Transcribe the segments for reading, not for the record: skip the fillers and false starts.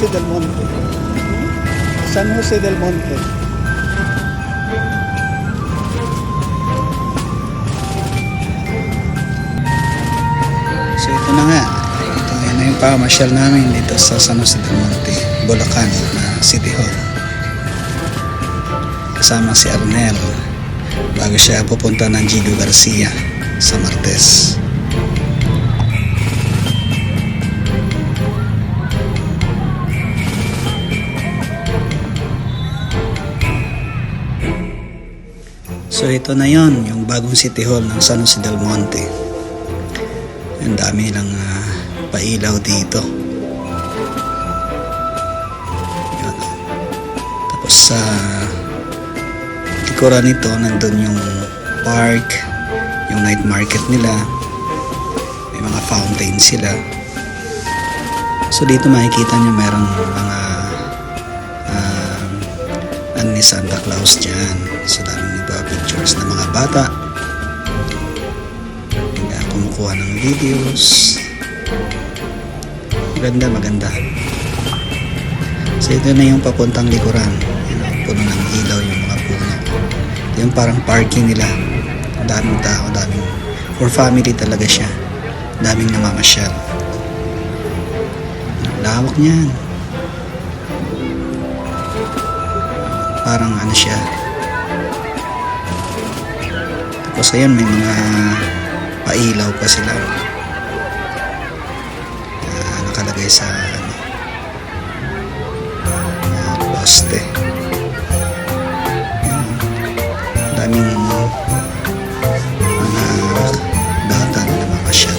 Jose del Monte. San Jose del Monte. So ito na nga. Ito na yung pamasyal namin dito sa San Jose del Monte, Bulacan na City Hall. Kasama si Arnel bago siya pupunta ng Gido Garcia sa Martes. So ito na yon, yung bagong City Hall ng San Jose del Monte. Ang dami lang pailaw dito. Yan. Tapos sa likuran nito nandun yung park, yung night market nila, may mga fountain sila. So dito makikita nyo merong mga ni Santa Claus dyan. So daming nagpa-pictures ng mga bata, kumukuha ng videos. Maganda. So ito na yung papuntang likuran. Puno ng ilaw yung mga puno. Ito yung parang parking nila. Daming tao, daming for family talaga siya. Daming namamasyal. Lawak niyan. Parang ano siya. Tapos ayun, may mga pailaw pa sila. Nakalagay sa poste. Daming mga bata na namamasyal.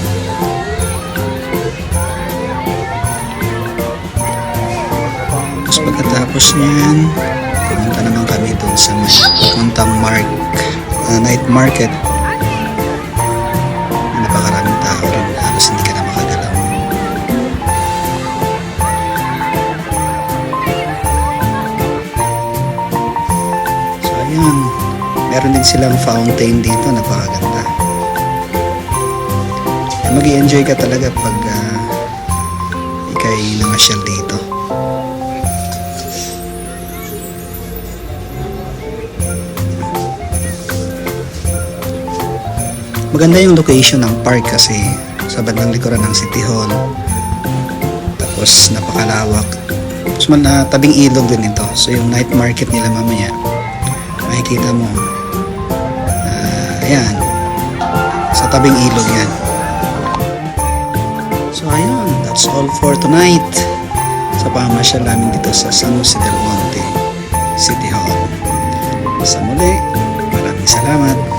Tapos pagkatapos niyan, pumunta naman kami doon sa puntang night market. Napakaraming tao rin, halos hindi ka na makagalaw. So ayan, meron din silang fountain dito, napakaganda. Mag-i-enjoy ka talaga pag ikay namasyal dito. Maganda yung location ng park kasi sa bandang likuran ng City Hall. Tapos napakalawak. Tapos tabing ilog din ito. So yung night market nila mamaya, makikita mo. Ayan. Sa tabing ilog yan. So ayun, that's all for tonight. Sa pamasyal namin dito sa San Jose del Monte City Hall. Sa muli, maraming salamat.